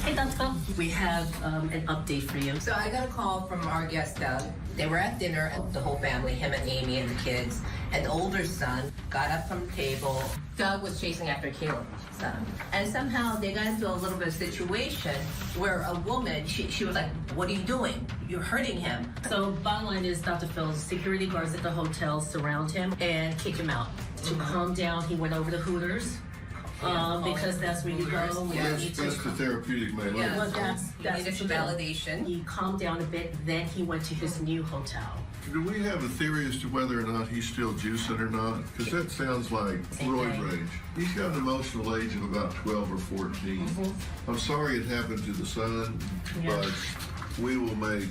Hey, Dr. We have an update for you. So I got a call from our guest, Doug. They were at dinner, the whole family, him and Amy and the kids. And the older son got up from the table. Doug was chasing after Caleb's son. And somehow they got into a little bit of situation where a woman, she was like, what are you doing? You're hurting him. So bottom line is, Dr. Phil, security guards at the hotel surround him and kick him out. To calm down, he went over to Hooters. Because that's where you go. That's the therapeutic man. Yeah. Well, that's needed some validation. He calmed down a bit, then he went to his new hotel. Do we have a theory as to whether or not he's still juicing or not? Because that sounds like roid rage. He's got an emotional age of about 12 or 14. I'm sorry it happened to the son, but we will make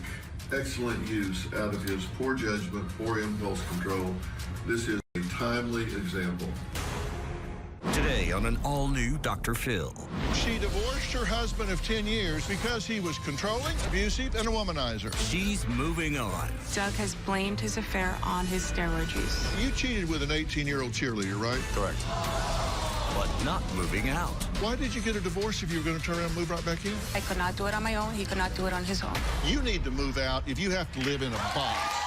excellent use out of his poor judgment, poor impulse control. This is a timely example. Today on an all-new Dr. Phil. She divorced her husband of 10 years because he was controlling, abusive, and a womanizer. She's moving on. Doug has blamed his affair on his steroid use. You cheated with an 18-year-old cheerleader, right? Correct. But not moving out. Why did you get a divorce if you were going to turn around and move right back in? I could not do it on my own. He could not do it on his own. You need to move out if you have to live in a box.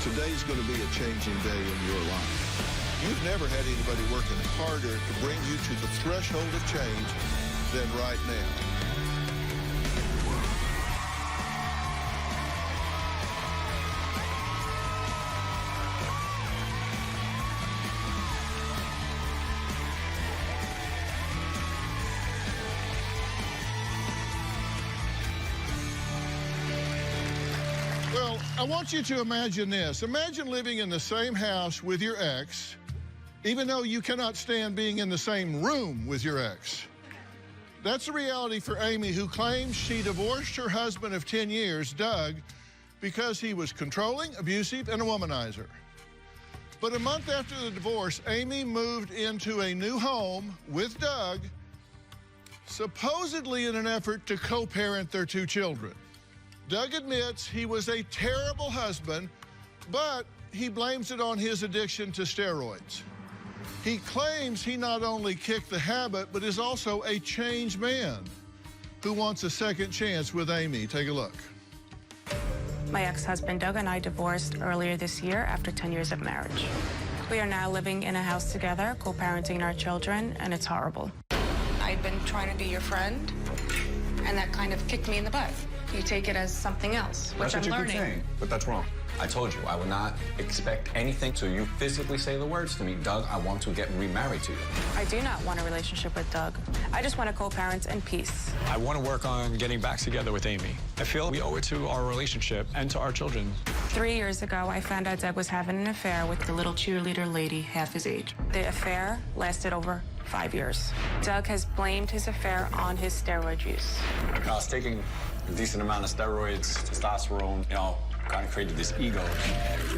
Today's going to be a changing day in your life. You've never had anybody working harder to bring you to the threshold of change than right now. Well, I want you to imagine this. Imagine living in the same house with your ex, even though you cannot stand being in the same room with your ex. That's the reality for Amy, who claims she divorced her husband of 10 years, Doug, because he was controlling, abusive, and a womanizer. But a month after the divorce, Amy moved into a new home with Doug, supposedly in an effort to co-parent their 2 children. Doug admits he was a terrible husband, but he blames it on his addiction to steroids. He claims he not only kicked the habit, but is also a changed man who wants a second chance with Amy. Take a look. My ex-husband Doug and I divorced earlier this year after 10 years of marriage. We are now living in a house together, co-parenting our children, and it's horrible. I've been trying to be your friend, and that kind of kicked me in the butt. You take it as something else, which I'm learning. That's what you keep saying, but that's wrong. I told you I would not expect anything till you physically say the words to me. Doug, I want to get remarried to you. I do not want a relationship with Doug. I just want to co-parent in peace. I want to work on getting back together with Amy. I feel we owe it to our relationship and to our children. 3 years ago, I found out Doug was having an affair with the little cheerleader lady half his age. The affair lasted over 5 years. Doug has blamed his affair on his steroid use. I was taking a decent amount of steroids, testosterone, kind of created this ego.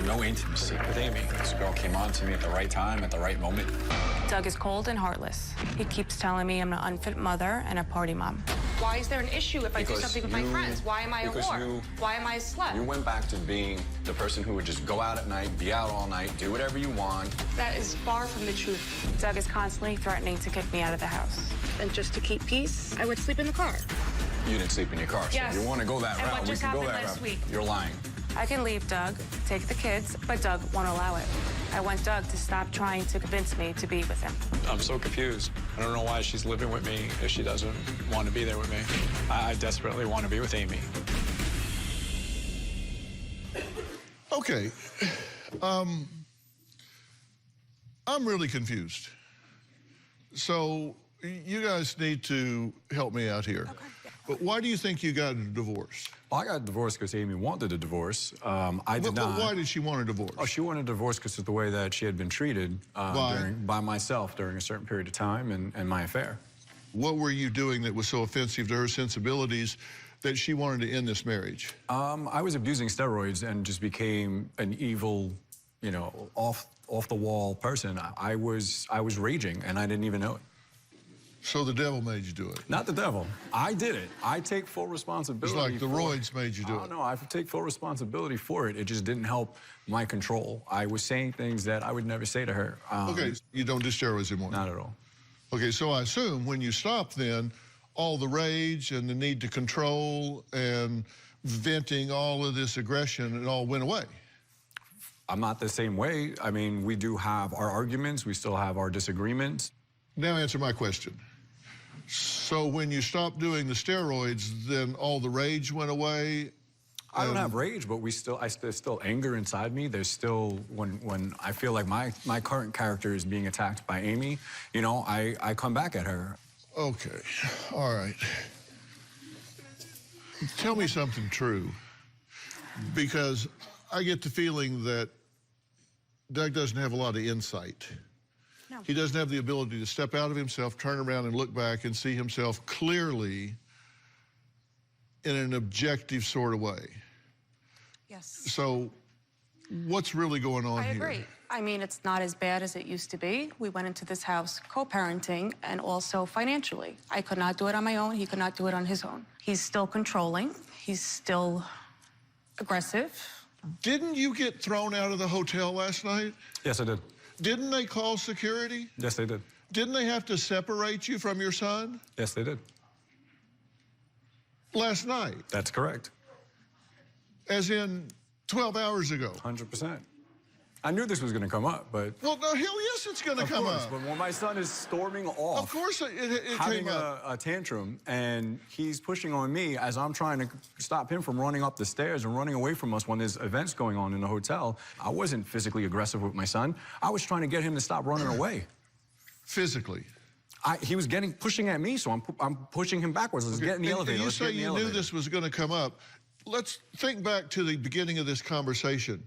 No intimacy with Amy. This girl came on to me at the right time, at the right moment. Doug is cold and heartless. He keeps telling me I'm an unfit mother and a party mom. Why is there an issue if I do something with my friends? Why am I a whore? Why am I a slut? You went back to being the person who would just go out at night, be out all night, do whatever you want. That is far from the truth. Doug is constantly threatening to kick me out of the house. And just to keep peace, I would sleep in the car. You didn't sleep in your car. Yes. So if you want to go that And route, what we just can go happened that last route. week? You're lying. I can leave Doug, take the kids, but Doug won't allow it. I want Doug to stop trying to convince me to be with him. I'm so confused. I don't know why she's living with me if she doesn't want to be there with me. I desperately want to be with Amy. Okay. I'm really confused. So you guys need to help me out here. Okay. But why do you think you got a divorce? Well, I got divorced because Amy wanted a divorce. I did not. Why did she want a divorce? Oh, she wanted a divorce because of the way that she had been treated by myself during a certain period of time and my affair. What were you doing that was so offensive to her sensibilities that she wanted to end this marriage? I was abusing steroids and just became an evil, off the wall person. I was raging and I didn't even know it. So the devil made you do it? Not the devil. I did it. I take full responsibility. It's like the roids made you do it. No, I take full responsibility for it. It just didn't help my control. I was saying things that I would never say to her. Okay, you don't do steroids anymore? Not at all. Okay, so I assume when you stopped then, all the rage and the need to control and venting all of this aggression, it all went away. I'm not the same way. I mean, we do have our arguments. We still have our disagreements. Now answer my question. So when you stopped doing the steroids, then all the rage went away? I don't have rage, but there's still anger inside me. There's still, when I feel like my current character is being attacked by Amy, you know, I come back at her. Okay, all right. Tell me something true, because I get the feeling that Doug doesn't have a lot of insight. No. He doesn't have the ability to step out of himself, turn around and look back and see himself clearly in an objective sort of way. Yes. So what's really going on I here? agree. I mean, it's not as bad as it used to be. We went into this house co-parenting and also financially. I could not do it on my own. He could not do it on his own. He's still controlling. He's still aggressive. Didn't you get thrown out of the hotel last night? Yes, I did. Didn't they call security? Yes, they did. Didn't they have to separate you from your son? Yes, they did. Last night, That's correct. as in 12 hours ago. 100%. I knew this was going to come up, but Well, no, hell yes, it's going to come course, up. but when my son is storming off, Of course it having came up. a tantrum, and he's pushing on me as I'm trying to stop him from running up the stairs and running away from us when there's events going on in the hotel. I wasn't physically aggressive with my son. I was trying to get him to stop running away. Physically. He was pushing at me, so I'm pushing him backwards. Let's get in the And elevator. you Let's get say in the you knew elevator. this was going to come up. Let's think back to the beginning of this conversation.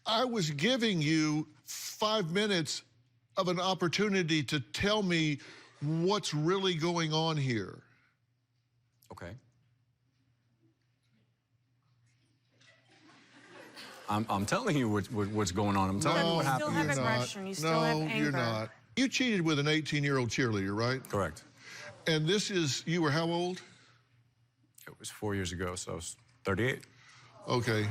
I was giving you 5 minutes of an opportunity to tell me what's really going on here. Okay. I'm telling you what's going on. I'm telling you what you still happened. have you're aggression. not. You still have No, anger. you're not. You cheated with an 18-year-old cheerleader, right? Correct. And this is, you were how old? It was 4 years ago, so I was 38. Okay.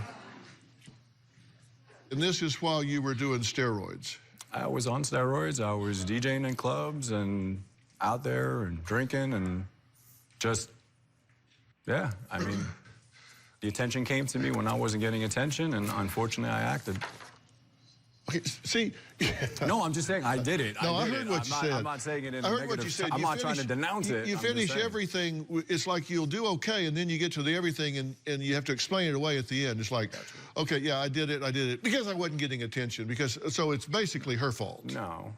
And this is while you were doing steroids. I was on steroids. I was DJing in clubs and out there and drinking and just, yeah. I mean, the attention came to me when I wasn't getting attention, and unfortunately, I acted. Okay, see. No, I'm just saying I did it. No, I did heard it. what you said. I'm not saying it in I a heard negative. what you said. I'm You not trying to finish- denounce it. You I'm just finish saying. everything. It's like you'll do okay, and then you get to the everything, and you have to explain it away at the end. It's like, okay, yeah, I did it, because I wasn't getting attention. So it's basically her fault. No.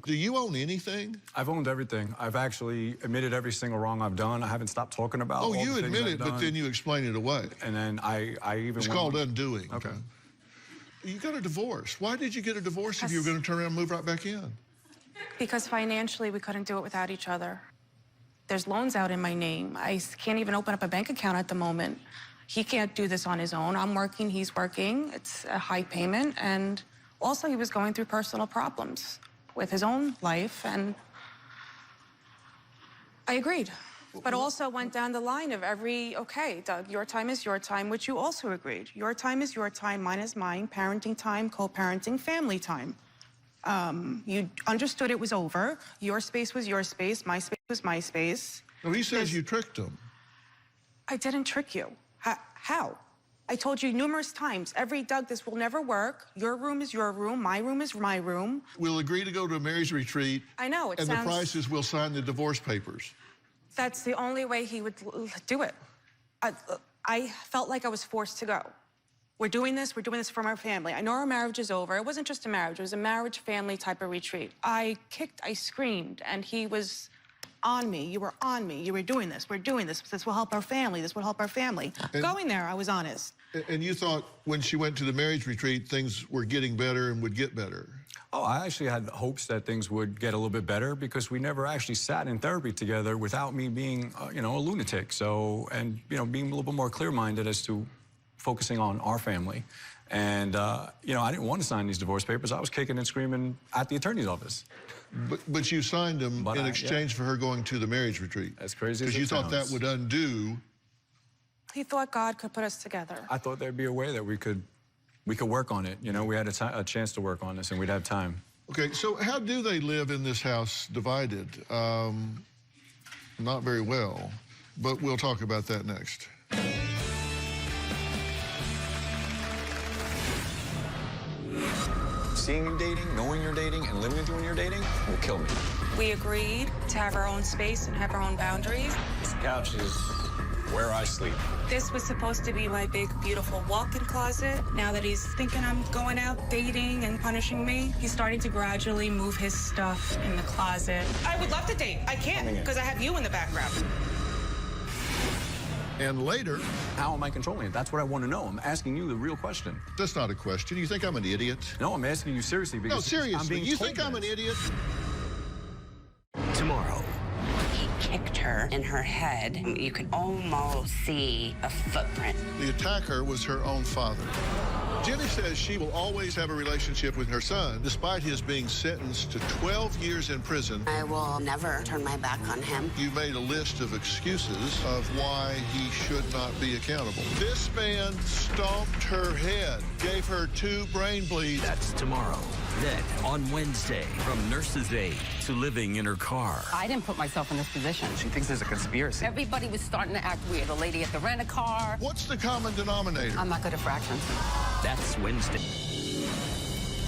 Do you own anything? I've owned everything. I've actually admitted every single wrong I've done. I haven't stopped talking about Oh, all you the things admit I've it, but done. then you explain it away. And then I even It's went called on- undoing. Okay. You got a divorce. Why did you get a divorce if you were going to turn around and move right back in? Because financially, we couldn't do it without each other. There's loans out in my name. I can't even open up a bank account at the moment. He can't do this on his own. I'm working, he's working. It's a high payment. And also, he was going through personal problems with his own life. And I agreed. But also went down the line of okay, Doug, your time is your time, which you also agreed. Your time is your time, mine is mine, parenting time, co-parenting, family time. You understood it was over. Your space was your space, my space was my space. No, he says you tricked him. I didn't trick you. How? I told you numerous times, Doug, this will never work. Your room is your room, my room is my room. We'll agree to go to a marriage retreat. I know, it and sounds... the price is we'll sign the divorce papers. That's the only way he would do it. I felt like I was forced to go. We're doing this for our family. I know our marriage is over. It wasn't just a marriage, it was a marriage family type of retreat. I kicked, I screamed, and he was on me. You were on me. You were doing this. We're doing this. This will help our family. This will help our family. Going there, I was honest. And you thought when she went to the marriage retreat, things were getting better and would get better. Oh, I actually had hopes that things would get a little bit better because we never actually sat in therapy together without me being, a lunatic. So, and, being a little bit more clear-minded as to focusing on our family. And, I didn't want to sign these divorce papers. I was kicking and screaming at the attorney's office. But you signed them But in exchange for her going to the marriage retreat. As crazy as because it you thought that sounds. would undo. He thought God could put us together. I thought there'd be a way that we could work on it. We had a chance to work on this, and we'd have time. Okay, so how do they live in this house divided? Not very well, but we'll talk about that next. Seeing you dating, knowing you're dating, and living with you when you're dating will kill me. We agreed to have our own space and have our own boundaries. This couch is where I sleep. This was supposed to be my big, beautiful walk-in closet. Now that he's thinking I'm going out dating and punishing me, he's starting to gradually move his stuff in the closet. I would love to date. I can't because I have you in the background. And later, How am I controlling it? That's what I want to know. I'm asking you the real question. that's not a question. You think I'm an idiot? No, I'm asking you seriously because No, seriously. I'm being You told think I'm an this. idiot? Tomorrow. He kicked her in her head. You could almost see a footprint. The attacker was her own father. Jenny says she will always have a relationship with her son, despite his being sentenced to 12 years in prison. I will never turn my back on him. You made a list of excuses of why he should not be accountable. This man stomped her head, gave her 2 brain bleeds. That's tomorrow. Then, on Wednesday, from nurse's aide to living in her car. I didn't put myself in this position. She thinks there's a conspiracy. Everybody was starting to act weird. The lady at the rent-a-car. What's the common denominator? I'm not good at fractions. That's Wednesday.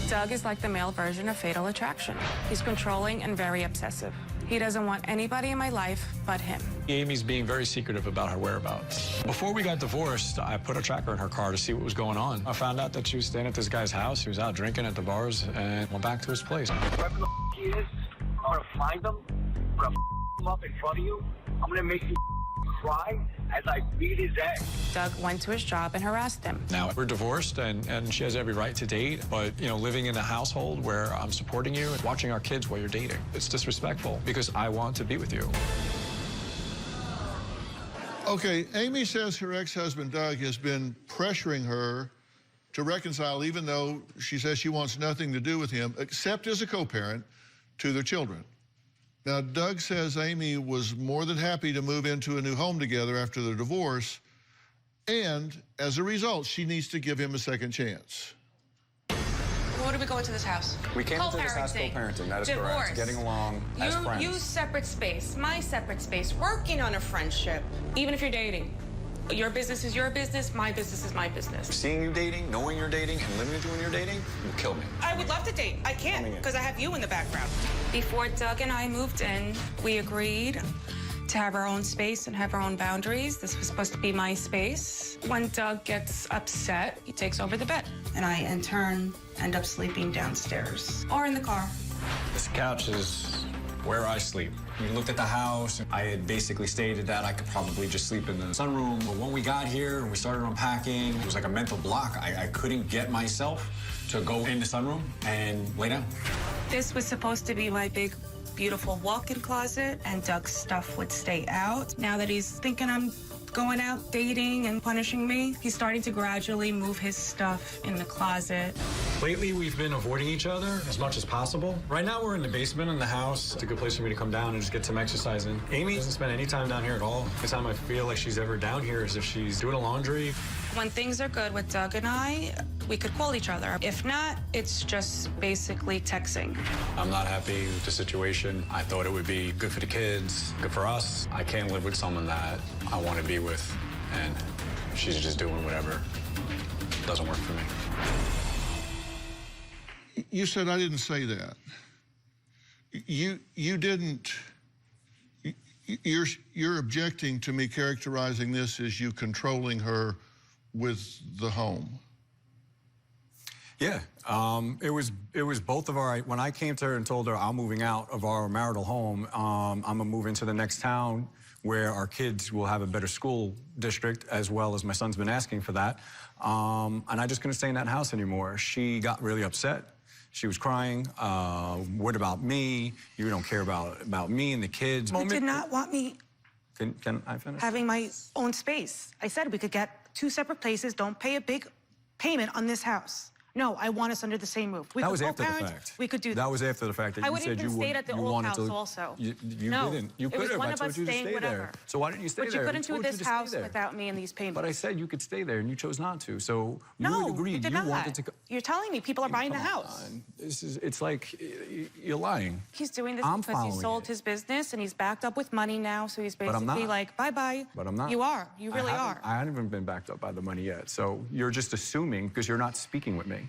Doug is like the male version of Fatal Attraction. He's controlling and very obsessive. He doesn't want anybody in my life but him. Amy's being very secretive about her whereabouts. Before we got divorced, I put a tracker in her car to see what was going on. I found out that she was staying at this guy's house. He was out drinking at the bars and went back to his place. Whoever the he is, I'm gonna find him. I'm gonna him up in front of you. I'm gonna make you cry as I beat his ass. Doug went to his job and harassed him. Now, we're divorced, and she has every right to date, but, you know, living in a household where I'm supporting you and watching our kids while you're dating, it's disrespectful because I want to be with you. Okay, Amy says her ex-husband, Doug, has been pressuring her to reconcile, even though she says she wants nothing to do with him, except as a co-parent to their children. Now, Doug says Amy was more than happy to move into a new home together after their divorce, and as a result, she needs to give him a second chance. What do we go into this house? We came into this house co-parenting. That is correct. Getting along as friends. You separate space, my separate space, working on a friendship, even if you're dating. Your business is your business, my business is my business. Seeing you dating, knowing you're dating, and living with you when you're dating will kill me. I would love to date. I can't because I have you in the background. Before Doug and I moved in, we agreed to have our own space and have our own boundaries. This was supposed to be my space. When Doug gets upset, he takes over the bed. And I, in turn, end up sleeping downstairs or in the car. This couch is where I sleep. We looked at the house. I had basically stated that I could probably just sleep in the sunroom. But when we got here and we started unpacking, it was like a mental block. I couldn't get myself to go in the sunroom and lay down. This was supposed to be my big, beautiful walk-in closet, and Doug's stuff would stay out. Now that he's thinking I'm going out dating and punishing me, he's starting to gradually move his stuff in the closet. Lately, we've been avoiding each other as much as possible. Right now, we're in the basement in the house. It's a good place for me to come down and just get some exercise in. Amy doesn't spend any time down here at all. The time I feel like she's ever down here is if she's doing the laundry. When things are good with Doug and I, we could call each other. If not, it's just basically texting. I'm not happy with the situation. I thought it would be good for the kids, good for us. I can't live with someone that I want to be with, and she's just doing whatever. Doesn't work for me. You said I didn't say that. You didn't. You're objecting to me characterizing this as you controlling her with the home. Yeah, it was both of our. When I came to her and told her I'm moving out of our marital home, I'm gonna move into the next town where our kids will have a better school district, as well as my son's been asking for that. And I just couldn't stay in that house anymore. She got really upset. She was crying. What about me? You don't care about me and the kids. You did not want me Can I finish? having my own space. I said we could get 2 separate places, don't pay a big payment on this house. No, I want us under the same roof. We That could was after the co-parent. fact. We could do That was after the fact that I you would said even you stayed at the old wanted house to. also. You No, didn't. You it was could have. one I of told us you to staying stay there. whatever. So why didn't you stay But there? you I couldn't do told you this to stay house there. without me and these payments. But I said you could stay there, and you chose not to. So you no, had agreed. you did you not. wanted to. You're telling me people are buying the Come house. on. It's like you're lying. He's doing this I'm because he following sold it. his business and he's backed up with money now. So he's But I'm basically not. like, bye-bye. But I'm not. You are. You really are. I haven't even been backed up by the money yet. So you're just assuming because you're not speaking with me.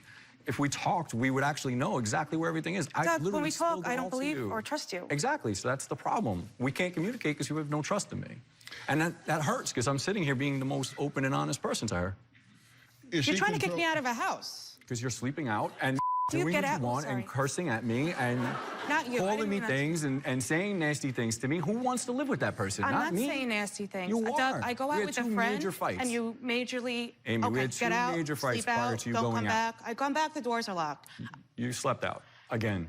If we talked, we would actually know exactly where everything is. I Doug, when literally we talk, spilled it I all don't to believe you. or trust you. Exactly. So that's the problem. We can't communicate because you have no trust in me. And that hurts because I'm sitting here being the most open and honest person to her. You're trying to kick me out of a house. Because you're sleeping out and Do you doing get what out? you want Sorry. and cursing at me and Not you. I calling didn't me even- things and saying nasty things to me. Who wants to live with that person? I'm not me. saying nasty things. You Doug, are. I go We out had with a two friend, major fights. and you majorly, Amy, we okay, had get two out, major fights sleep prior out, to you don't going come out. back. I come back, the doors are locked. You slept out again.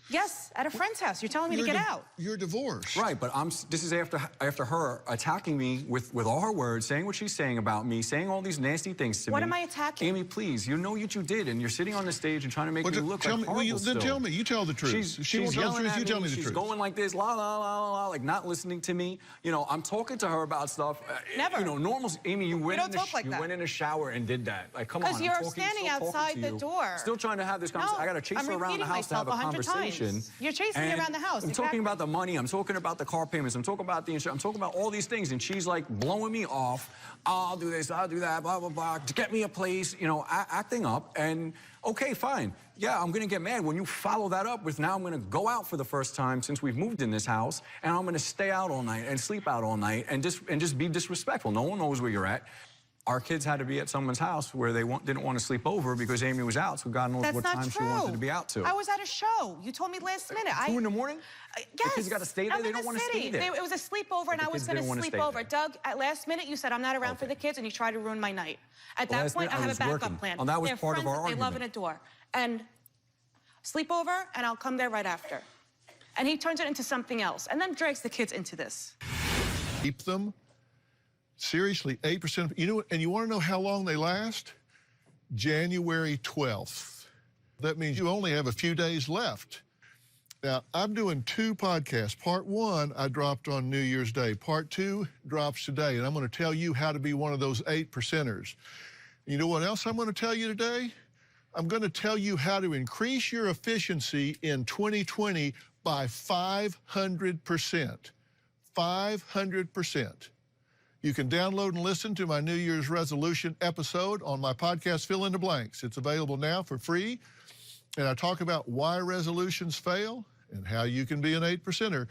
Yes, at a friend's house. You're telling me to get out. You're divorced. Right, but this is after her attacking me with all her words, saying what she's saying about me, saying all these nasty things to What me. am I attacking? Amy, please, you know what you did, and you're sitting on the stage and trying to make me look tell like me, horrible then still. tell me. You tell the truth. If she won't She's tell the yelling truth, at you tell me the she's truth. going like this, la, la, la, la, la, like not listening to me. You know, I'm talking to her about stuff. Never. You know, normal. Amy, you went, don't talk like that. went in the shower and did that. Like, come on. Because I'm you're talking- standing still talking outside to the you. door. Still trying to have this conversation. No, I got to chase I'm her around the repeating house to have a myself 100 conversation. times. You're chasing me And around the house, I'm talking exactly. about the money. I'm talking about the car payments. I'm talking about the insurance. I'm talking about all these things. And she's like blowing me off. I'll do this, I'll do that, blah, blah, blah. To get me a place, you know, acting up. And okay, fine. Yeah, I'm going to get mad when you follow that up with now I'm going to go out for the first time since we've moved in this house. And I'm going to stay out all night and sleep out all night and just be disrespectful. No one knows where you're at. Our kids had to be at someone's house where they didn't want to sleep over because Amy was out, so God knows That's what not time true. she wanted to be out to. I was at a show. You told me last minute. 2 in the morning? Yes. The kids got to stay there? I'm They in don't the want to city. stay there. It was a sleepover, and the I was kids going didn't to wanna sleep stay over. there. Doug, at last minute, you said I'm not around for the kids, and you tried to ruin my night. At that Last point, minute, I I have a was backup working. plan. Oh, that was They're part of friends our that they love and argument. adore. And sleepover, and I'll come there right after. And he turns it into something else, and then drags the kids into this. Keep them. Seriously, 8%. You know, and you want to know how long they last? January 12th. That means you only have a few days left. Now, I'm doing 2 podcasts. Part 1, I dropped on New Year's Day. Part 2 drops today, and I'm going to tell you how to be one of those 8%ers. You know what else I'm going to tell you today? I'm going to tell you how to increase your efficiency in 2020 by 500%. 500%. You can download and listen to my New Year's resolution episode on my podcast, Fill in the Blanks. It's available now for free. And I talk about why resolutions fail and how you can be an 8%er.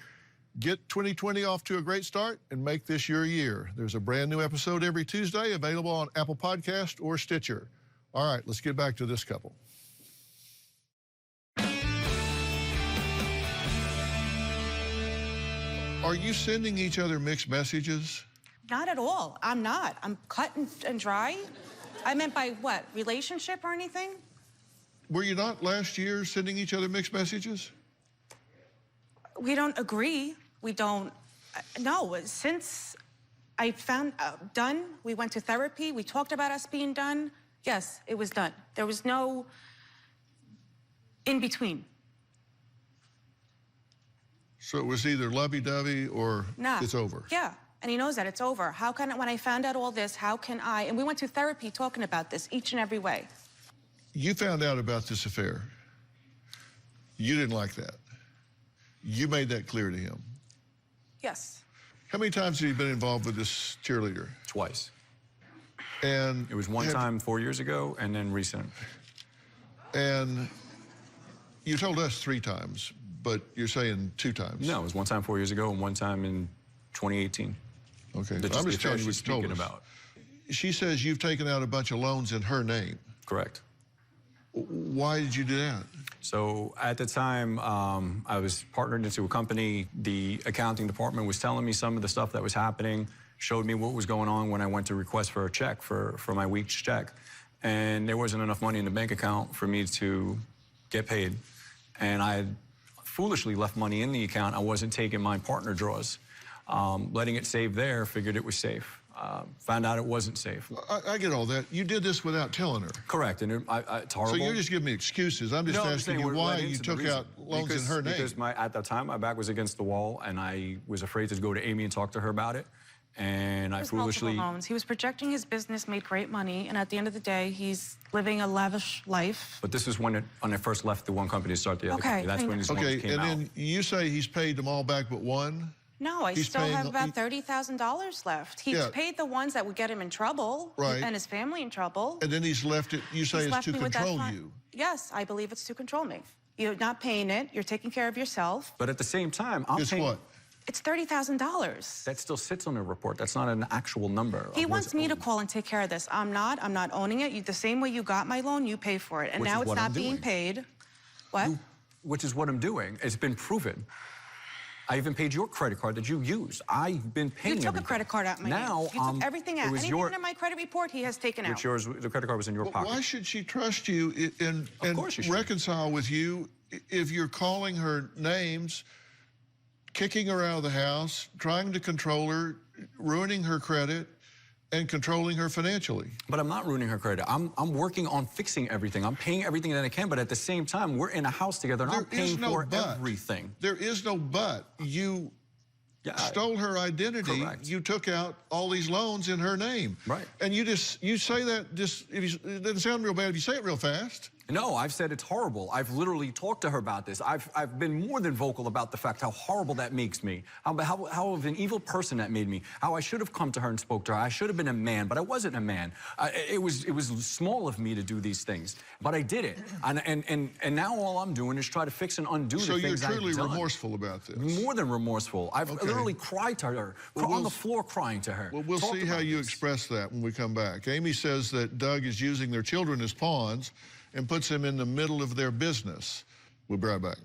Get 2020 off to a great start and make this your year. There's a brand new episode every Tuesday available on Apple Podcast or Stitcher. All right, let's get back to this couple. Are you sending each other mixed messages? Not at all. I'm not. I'm cut and dry. I meant by what? Relationship or anything? Were you not last year sending each other mixed messages? We don't agree. We don't. No, since I found done, we went to therapy. We talked about us being done. Yes, it was done. There was no in between. So it was either lovey-dovey or Nah. it's over. Yeah, and he knows that it's over. How can, when I found out all this, how can I, and we went to therapy talking about this each and every way. You found out about this affair. You didn't like that. You made that clear to him. Yes. How many times have you been involved with this cheerleader? Twice. And It was one time 4 years ago and then recent. And you told us 3 times, but you're saying 2 times. No, it was one time 4 years ago and one time in 2018. Okay, That's I'm the just telling you affair what she's you told speaking us. about. She says you've taken out a bunch of loans in her name. Correct. Why did you do that? So at the time, I was partnered into a company. The accounting department was telling me some of the stuff that was happening, showed me what was going on when I went to request for a check for my week's check. And there wasn't enough money in the bank account for me to get paid. And I had foolishly left money in the account. I wasn't taking my partner draws. Letting it save there, figured it was safe. Found out it wasn't safe. I get all that. You did this without telling her. Correct, and it's horrible. So you're just giving me excuses. I'm just asking you why you took out loans in her name. Because at the time, my back was against the wall, and I was afraid to go to Amy and talk to her about it. And I foolishly... loans. He was projecting his business made great money, and at the end of the day, he's living a lavish life. But this is when I first left the one company to start the other company. That's when these loans came out. And then you say he's paid them all back but one? No, I still have about $30,000 left. He's paid the ones that would get him in trouble and his family in trouble. And then he's left it, you say it's to control you. Yes, I believe it's to control me. You're not paying it. You're taking care of yourself. But at the same time, I'm paying... what? It's $30,000. That still sits on the report. That's not an actual number. He wants me to call and take care of this. I'm not owning it. The same way you got my loan, you pay for it. And now it's not being paid. What? Which is what I'm doing. It's been proven. I even paid your credit card that you used. I've been paying You took a credit card out of my name. You took everything out. Anything in my credit report, he has taken out. The credit card was in your pocket. Why should she trust you and reconcile with you if you're calling her names, kicking her out of the house, trying to control her, ruining her credit, and controlling her financially? But I'm not ruining her credit. I'm working on fixing everything. I'm paying everything that I can, but at the same time, we're in a house together, and I'm paying for everything. There is no but. You stole her identity. Correct. You took out all these loans in her name. Right. And you say that it doesn't sound real bad if you say it real fast. No, I've said it's horrible. I've literally talked to her about this. I've been more than vocal about the fact how horrible that makes me, how of an evil person that made me, how I should have come to her and spoke to her. I should have been a man, but I wasn't a man. It was small of me to do these things, but I did it. And now all I'm doing is try to fix and undo the things I've done. So you're truly remorseful about this? More than remorseful. I've literally cried to her, on the floor crying to her. Well, we'll see how you express that when we come back. Amy says that Doug is using their children as pawns and puts them in the middle of their business. We'll be right back.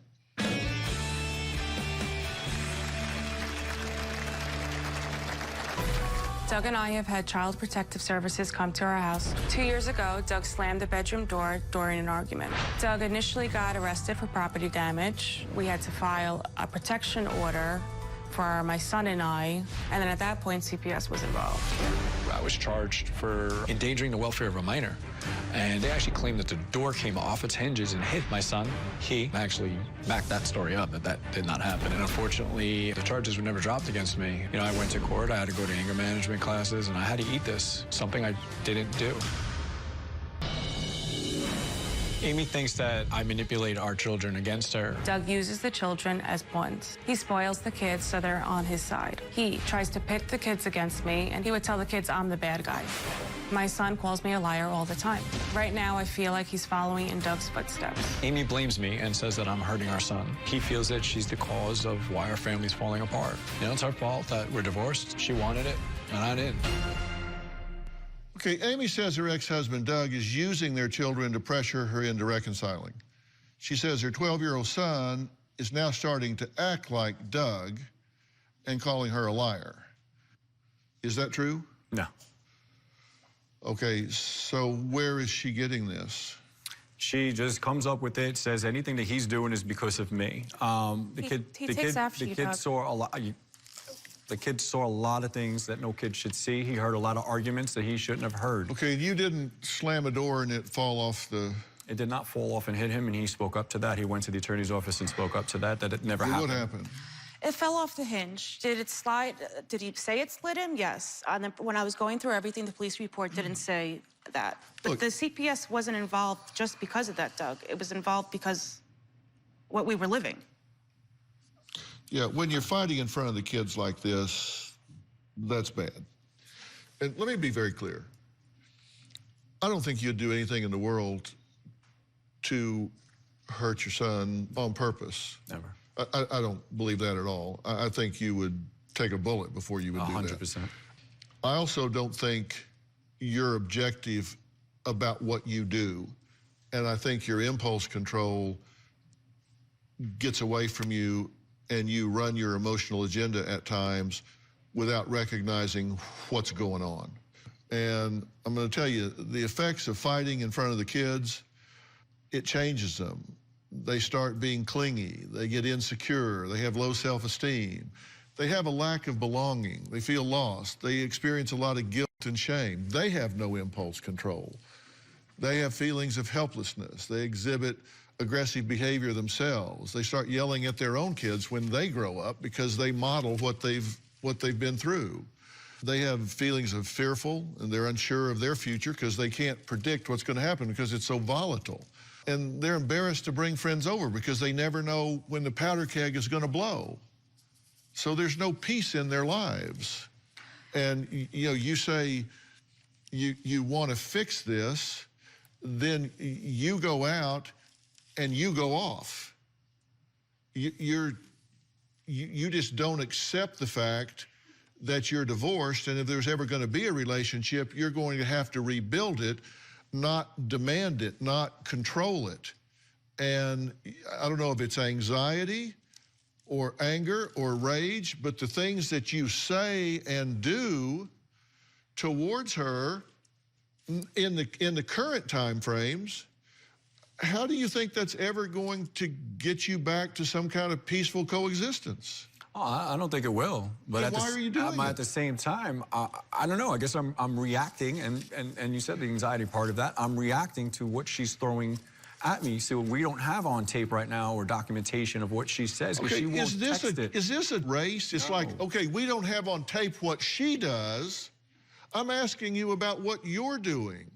Doug and I have had Child Protective Services come to our house. 2 years ago, Doug slammed the bedroom door during an argument. Doug initially got arrested for property damage. We had to file a protection order for my son and I, and then at that point, CPS was involved. I was charged for endangering the welfare of a minor, and they actually claimed that the door came off its hinges and hit my son. He actually backed that story up, that did not happen, and unfortunately, the charges were never dropped against me. You know, I went to court, I had to go to anger management classes, and I had to eat this, something I didn't do. Amy thinks that I manipulate our children against her. Doug uses the children as pawns. He spoils the kids so they're on his side. He tries to pit the kids against me, and he would tell the kids I'm the bad guy. My son calls me a liar all the time. Right now, I feel like he's following in Doug's footsteps. Amy blames me and says that I'm hurting our son. He feels that she's the cause of why our family's falling apart. You know, it's our fault that we're divorced. She wanted it, and I didn't. Okay, Amy says her ex-husband, Doug, is using their children to pressure her into reconciling. She says her 12-year-old son is now starting to act like Doug and calling her a liar. Is that true? No. Okay, so where is she getting this? She just comes up with it, says anything that he's doing is because of me. The kid saw a lot of things that no kid should see. He heard a lot of arguments that he shouldn't have heard. Okay, you didn't slam a door and it fall off the... It did not fall off and hit him, and he spoke up to that. He went to the attorney's office and spoke up to that it never happened. What happened? It fell off the hinge. Did it slide? Did he say it slid him? Yes. When I was going through everything, the police report didn't say that. But Look, the CPS wasn't involved just because of that, Doug. It was involved because what we were living. Yeah, when you're fighting in front of the kids like this, that's bad. And let me be very clear. I don't think you'd do anything in the world to hurt your son on purpose. Never. I don't believe that at all. I think you would take a bullet before you would do that. 100%. I also don't think you're objective about what you do. And I think your impulse control gets away from you and you run your emotional agenda at times without recognizing what's going on. And I'm going to tell you, the effects of fighting in front of the kids, it changes them. They start being clingy, they get insecure, they have low self-esteem, They have a lack of belonging. They feel lost. They experience a lot of guilt and shame. They have no impulse control. They have feelings of helplessness. They exhibit aggressive behavior themselves. They start yelling at their own kids when they grow up because they model what they've been through. They have feelings of fearful, and they're unsure of their future because they can't predict what's going to happen because it's so volatile. And they're embarrassed to bring friends over because they never know when the powder keg is going to blow. So there's no peace in their lives. And, you know, you say you want to fix this, then you go out and you go off. You just don't accept the fact that you're divorced, and if there's ever going to be a relationship, you're going to have to rebuild it, not demand it, not control it. And I don't know if it's anxiety or anger or rage, but the things that you say and do towards her in the current time frames, how do you think that's ever going to get you back to some kind of peaceful coexistence? Oh, I don't think it will. But why are you doing it? At the same time, I don't know. I guess I'm reacting, and you said the anxiety part of that. I'm reacting to what she's throwing at me. So we don't have on tape right now or documentation of what she says, because okay, she won't text it. Is this a race? It's like, okay, we don't have on tape what she does. I'm asking you about what you're doing.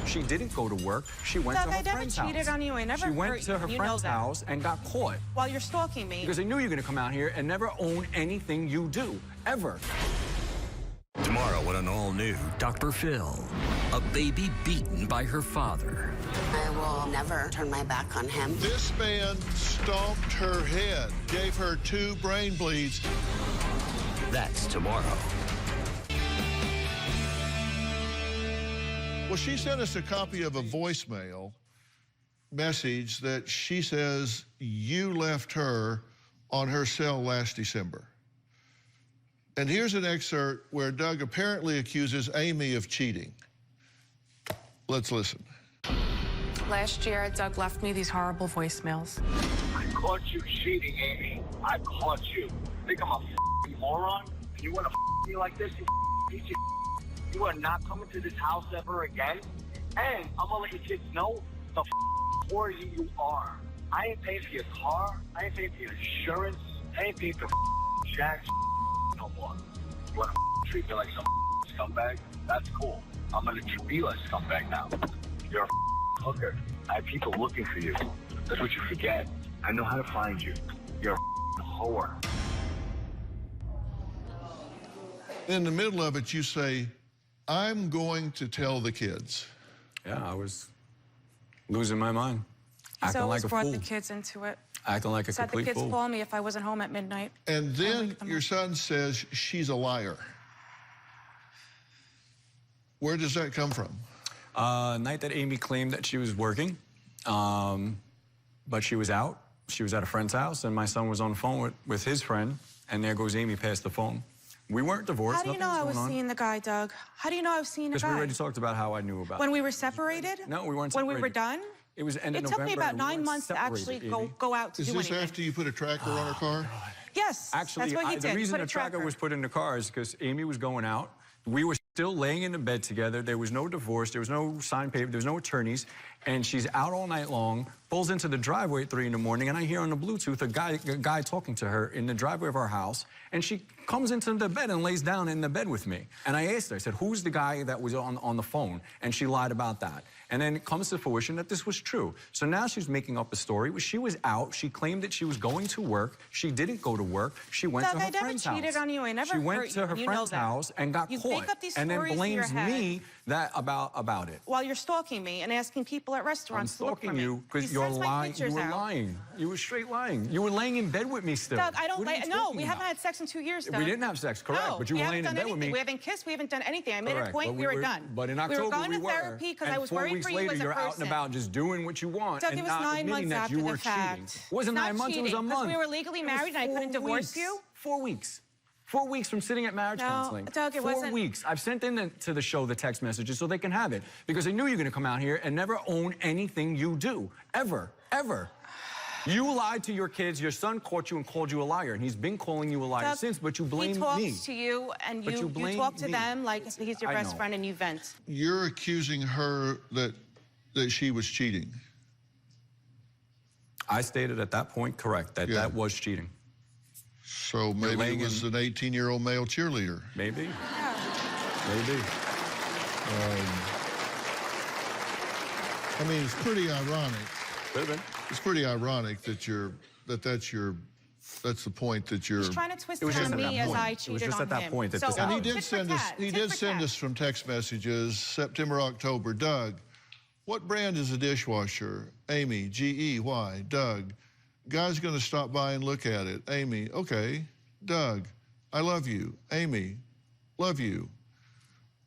She didn't go to work. She went to her friend's house. I never cheated on you. I never She went to her friend's house and got caught. While you're stalking me. Because they knew you were going to come out here and never own anything you do, ever. Tomorrow on an all-new Dr. Phil, a baby beaten by her father. I will never turn my back on him. This man stomped her head, gave her 2 brain bleeds. That's tomorrow. Well, she sent us a copy of a voicemail message that she says you left her on her cell last December. And here's an excerpt where Doug apparently accuses Amy of cheating. Let's listen. Last year, Doug left me these horrible voicemails. I caught you cheating, Amy. I caught you. Think I'm a f***ing moron? You want to f*** me like this, you piece of You are not coming to this house ever again. And I'm gonna let your kids know the whore you are. I ain't paying for your car. I ain't paying for your insurance. I ain't paying for Jack's no more. You wanna treat me like some scumbag? That's cool. I'm gonna treat you like a scumbag now. You're a hooker. I have people looking for you. That's what you forget. I know how to find you. You're a whore. In the middle of it, you say, I'm going to tell the kids. Yeah, I was losing my mind. Acting like a brought fool. the kids into it. Acting like a Said the complete kids fool. call me if I wasn't home at midnight. And then your son says she's a liar. Where does that come from? Night that Amy claimed that she was working, but she was out. She was at a friend's house, and my son was on the phone with his friend, and there goes Amy past the phone. We weren't divorced. How do you know I was seeing the guy, Doug? How do you know I was seeing the guy? Because we already talked about how I knew about When it. we were separated? No, we weren't When separated. we were done? It was end of It took November. me about and we 9 weren't months to actually separated, go out to Is do this anything. after you put a tracker on her car? Yes, Actually, that's what he did. the reason Put a the tracker was put in the car is because Amy was going out. We were still laying in the bed together. There was no divorce. There was no signed paper. There was no attorneys. And she's out all night long, pulls into the driveway at 3 in the morning, and I hear on the Bluetooth a guy talking to her in the driveway of our house. And she comes into the bed and lays down in the bed with me. And I asked her, I said, who's the guy that was on the phone? And she lied about that. And then it comes to fruition that this was true. So now she's making up a story. She was out. She claimed that she was going to work. She didn't go to work. She went Doug, to her friend's house. I never cheated on you. I never She went hurt to you. her You know friend's that. house and got You caught. make up these And then stories in your blames head. me about it. While you're stalking me and asking people at I'm restaurants to look for stalking me. you because He you're sends my lying. You pictures were out. lying. You were straight lying. You were laying in bed with me still. Doug, I don't What are you like. No, talking we about? haven't had sex in 2 years, Doug. We didn't have sex, correct? No, but you we were haven't laying in done bed with anything. me. We haven't kissed. We haven't done anything. I made Correct, a point. but We were done. But in October we were going to were. therapy because And I was 4 worried weeks for you later, as a you're person. out and about just doing what you want Doug, and it was not 9 admitting months that after you the were fact. cheating. It wasn't It's 9 not months. It was a cheating, 'cause month. we were legally It was married and I couldn't 4 divorce weeks. you? 4 weeks. 4 weeks from sitting at marriage No, counseling. Doug, it 4 wasn't- weeks. I've sent in to the show the text messages so they can have it because they knew you're going to come out here and never own anything you do. Ever. Ever. You lied to your kids. Your son caught you and called you a liar, and he's been calling you a liar Doug, since, but you blame he talks me. to you, and But you blame talk to me. them like he's your I best know. friend, and you vent. You're accusing her that she was cheating. I stated at that point, correct, that Yeah. that was cheating. So maybe laying it was in- an 18-year-old male cheerleader. Maybe. Maybe. I mean, it's pretty ironic. Could have been. It's pretty ironic that that's the point that you're. He's trying to twist It was it just on at me that as point. I It was cheated just on at that him. point that So, this And he oh, did tit for send us. tat, He tit did for send tat. us from text messages, September, October. Doug, what brand is a dishwasher? Amy, GE. Why? Doug, guy's going to stop by and look at it. Amy, okay. Doug, I love you. Amy, love you.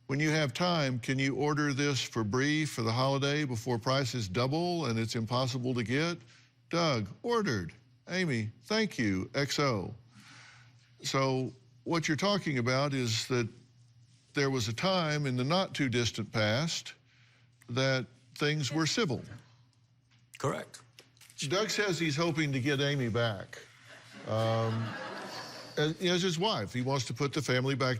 When you have time, can you order this for Bree for the holiday before prices double and it's impossible to get? Doug, ordered. Amy, thank you. XO. So what you're talking about is that there was a time in the not too distant past that things were civil. Correct. Doug says he's hoping to get Amy back. As his wife, he wants to put the family back.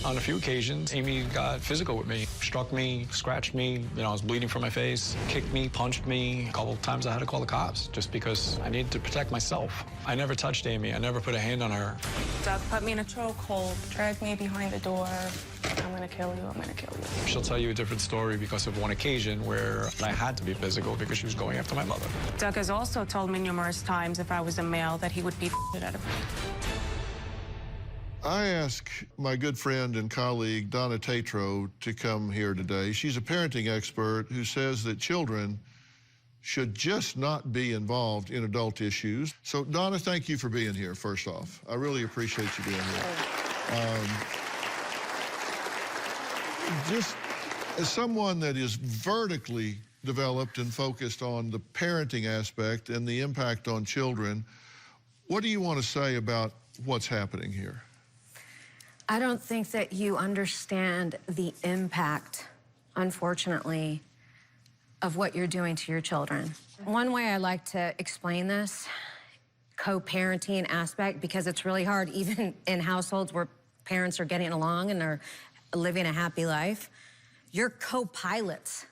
On a few occasions, Amy got physical with me, struck me, scratched me. You know, I was bleeding from my face, kicked me, punched me. A couple of times I had to call the cops just because I needed to protect myself. I never touched Amy. I never put a hand on her. Doug put me in a chokehold, dragged me behind the door. I'm gonna kill you, I'm gonna kill you. She'll tell you a different story because of one occasion where I had to be physical because she was going after my mother. Doug has also told me numerous times if I was a male that he would beat the shit out of me. I asked my good friend and colleague, Donna Tatro, to come here today. She's a parenting expert who says that children should just not be involved in adult issues. So, Donna, thank you for being here, first off. I really appreciate you being here. Just as someone that is vertically developed and focused on the parenting aspect and the impact on children, what do you want to say about what's happening here? I don't think that you understand the impact, unfortunately, of what you're doing to your children. One way I like to explain this, co-parenting aspect, because it's really hard even in households where parents are getting along and are living a happy life. You're co-pilots.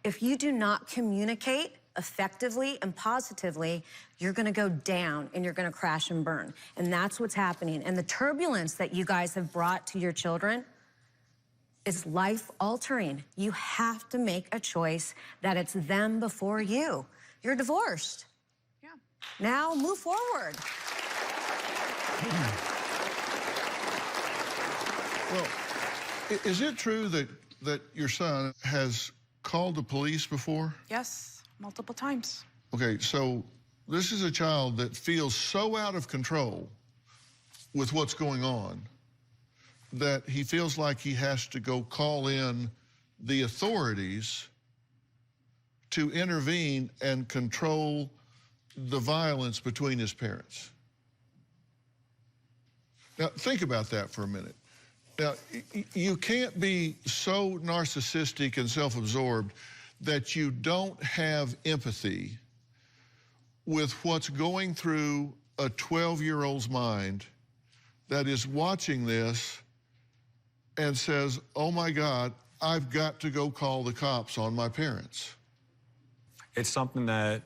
If you do not communicate effectively and positively, you're gonna go down and you're gonna crash and burn. And that's what's happening. And the turbulence that you guys have brought to your children is life-altering. You have to make a choice that it's them before you. You're divorced. Yeah. Now move forward. Well, is it true that your son has called the police before? Yes, multiple times. Okay, so this is a child that feels so out of control with what's going on that he feels like he has to go call in the authorities to intervene and control the violence between his parents. Now, think about that for a minute. Now, you can't be so narcissistic and self-absorbed that you don't have empathy with what's going through a 12-year-old's mind that is watching this and says, oh my God, I've got to go call the cops on my parents. It's something that,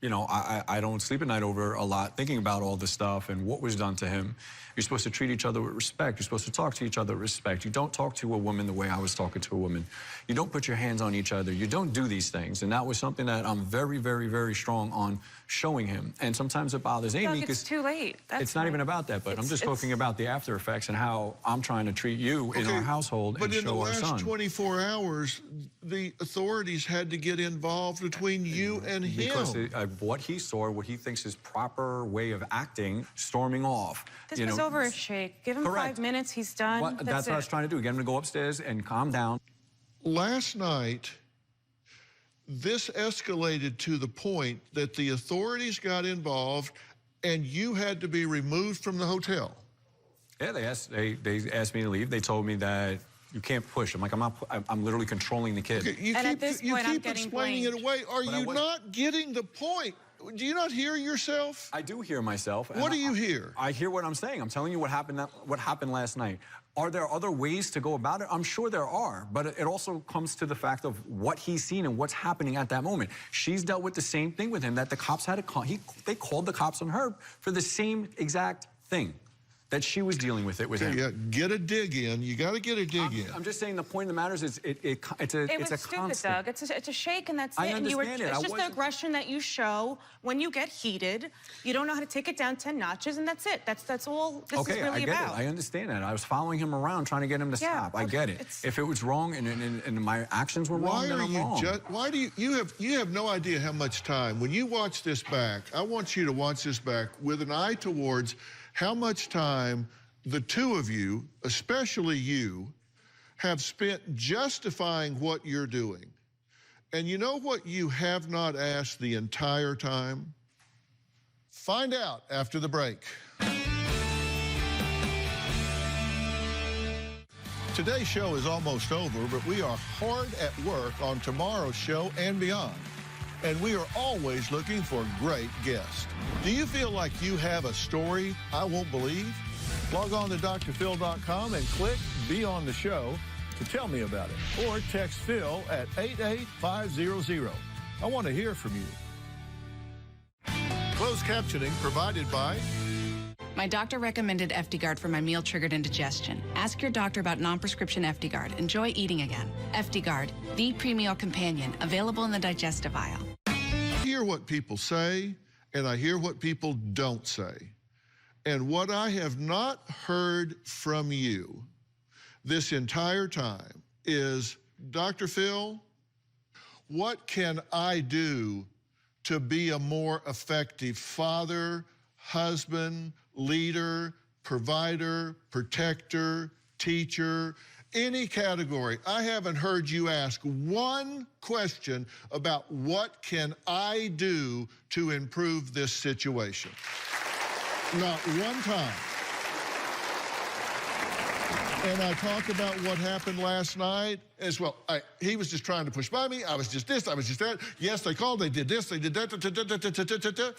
you know, I don't sleep at night over a lot, thinking about all this stuff and what was done to him. You're supposed to treat each other with respect. You're supposed to talk to each other with respect. You don't talk to a woman the way I was talking to a woman. You don't put your hands on each other. You don't do these things. And that was something that I'm very, very, very strong on showing him. And sometimes it bothers Amy Doug, because it's too late. That's it's not even about that, but I'm just talking about the after effects and how I'm trying to treat you in our household and show our son. But in the last 24 hours, the authorities had to get involved between you and him. Because of what he saw, what he thinks is proper way of acting, storming off. This was over a shake. Give him Correct. 5 minutes, he's done. That's what I was trying to do, get him to go upstairs and calm down. Last night, this escalated to the point that the authorities got involved and you had to be removed from the hotel. Yeah, they asked me to leave. They told me that you can't push. I'm like, I'm literally controlling the kid. Okay, you And at keep, this you point, I'm keep getting explaining it blamed. away. Are But I you wasn't- not getting the point? Do you not hear yourself? I do hear myself. and What do you hear? I hear what I'm saying. I'm telling you what happened last night. Are there other ways to go about it? I'm sure there are, but it also comes to the fact of what he's seen and what's happening at that moment. She's dealt with the same thing with him, that the cops had to call. They called the cops on her for the same exact thing, that she was dealing with it with him. Yeah, get a dig in. You got to get a dig in. I'm just saying the point of the matter is it's It a was stupid, constant. Doug. It's a shake and that's I it. And you were, understand it. it's I just the wasn't- aggression that you show when you get heated. You don't know how to take it down 10 notches, and that's it. That's all this is Okay, really I get about. it. I understand that. I was following him around trying to get him to Yeah, stop. I get it. it's- If it was wrong and my actions were wrong, Why then are I'm you wrong. why do you have no idea how much time when you watch this back? I want you to watch this back with an eye towards how much time the two of you, especially you, have spent justifying what you're doing. And you know what you have not asked the entire time? Find out after the break. Today's show is almost over, but we are hard at work on tomorrow's show and beyond. And we are always looking for great guests. Do you feel like you have a story I won't believe? Log on to drphil.com and click Be on the Show to tell me about it. Or text Phil at 88500. I want to hear from you. Closed captioning provided by... My doctor recommended FD-Guard for my meal-triggered indigestion. Ask your doctor about non-prescription FD-Guard. Enjoy eating again. FD-Guard, the pre-meal companion, available in the digestive aisle. I hear what people say, and I hear what people don't say. And what I have not heard from you this entire time is, Dr. Phil, what can I do to be a more effective father, husband, leader, provider, protector, teacher, any category? I haven't heard you ask one question about what can I do to improve this situation. Not one time. And I talked about what happened last night as well. He was just trying to push by me. I was just this, I was just that. Yes, they called, they did this, they did that.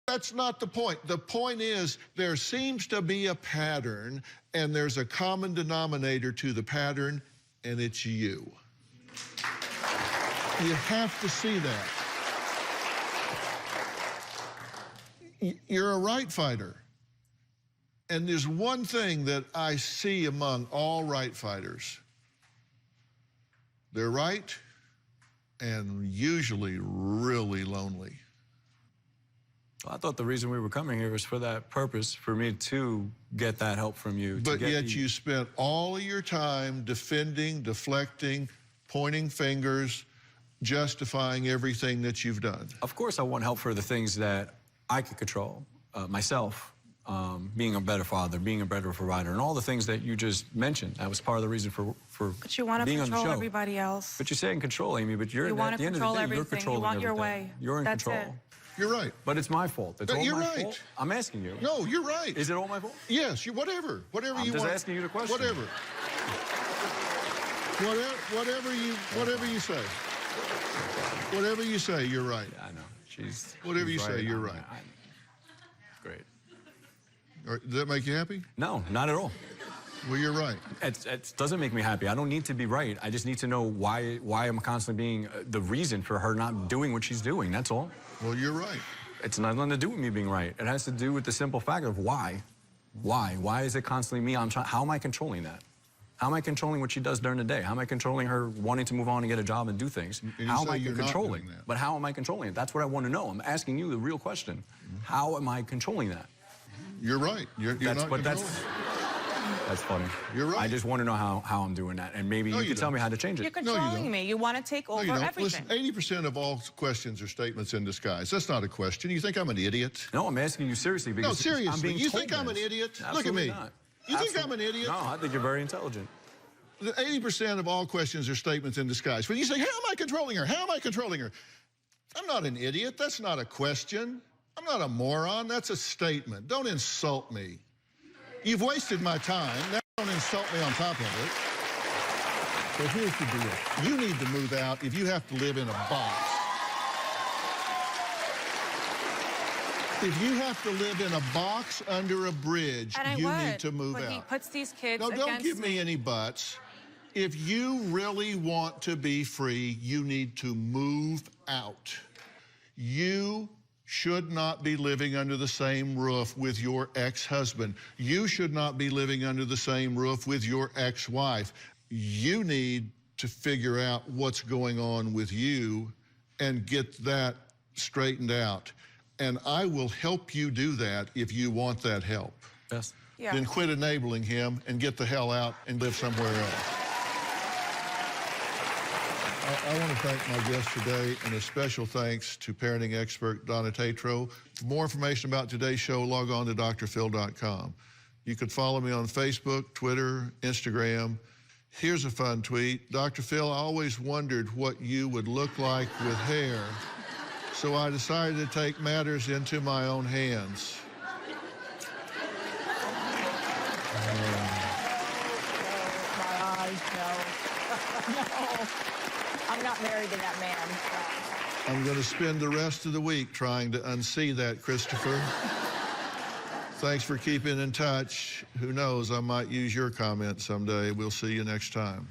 That's not the point. The point is there seems to be a pattern, and there's a common denominator to the pattern, and it's you. You have to see that. You're a right fighter. And there's one thing that I see among all right fighters. They're right and usually really lonely. I thought the reason we were coming here was for that purpose, for me to get that help from you. But yet you spent all of your time defending, deflecting, pointing fingers, justifying everything that you've done. Of course I want help for the things that I could control, myself. being a better father, being a better provider, and all the things that you just mentioned. That was part of the reason for But you want to being on the control show. everybody else. But you're saying control, Amy, but you're You at want the to end of the control day, you're everything. controlling You want your everything. way. You're in That's control. it. You're right. But it's my fault. It's all You're my right. fault. I'm asking you. No, you're right. Is it all my fault? Yes, whatever I'm you just want. asking you the question. Whatever. Whatever you say. Whatever you say, you're right. Yeah, I know. Whatever she's you say, right. you're I'm- right. Great. Does that make you happy? No, not at all. Well, you're right. It doesn't make me happy. I don't need to be right. I just need to know why I'm constantly being the reason for her not doing what she's doing. That's all. Well, you're right. It's nothing to do with me being right. It has to do with the simple fact of why. Why? Why is it constantly me? How am I controlling that? How am I controlling what she does during the day? How am I controlling her wanting to move on and get a job and do things? And you How am say I you're not controlling doing that. But how am I controlling it? That's what I want to know. I'm asking you the real question. How am I controlling that? You're right. You're not controlling. That's funny. You're right. I just want to know how I'm doing that, and maybe you can tell me how to change it. You're controlling me. You want to take over No, you don't. everything. Listen, 80% of all questions are statements in disguise. That's not a question. You think I'm an idiot? No, I'm asking you seriously because No, seriously. I'm being You told think I'm an this. idiot? Look at Absolutely me. not. You think I'm an idiot? No, I think you're very intelligent. 80% of all questions are statements in disguise. When you say, how am I controlling her? How am I controlling her? I'm not an idiot. That's not a question. I'm not a moron. That's a statement. Don't insult me. You've wasted my time. Now don't insult me on top of it. So here's the deal. You need to move out if you have to live in a box. If you have to live in a box under a bridge, And I you would, need to move but out. he puts these kids No, against don't give me any buts. If you really want to be free, you need to move out. You should not be living under the same roof with your ex-husband. You should not be living under the same roof with your ex-wife. You need to figure out what's going on with you and get that straightened out. And I will help you do that if you want that help. Yes. Yeah. Then quit enabling him and get the hell out and live somewhere else. I want to thank my guest today, and a special thanks to parenting expert Donna Tatro. For more information about today's show, log on to drphil.com. You can follow me on Facebook, Twitter, Instagram. Here's a fun tweet. Dr. Phil, I always wondered what you would look like with hair, so I decided to take matters into my own hands. My eyes, no. No. I'm not married to that man. I'm going to spend the rest of the week trying to unsee that, Christopher. Thanks for keeping in touch. Who knows, I might use your comment someday. We'll see you next time.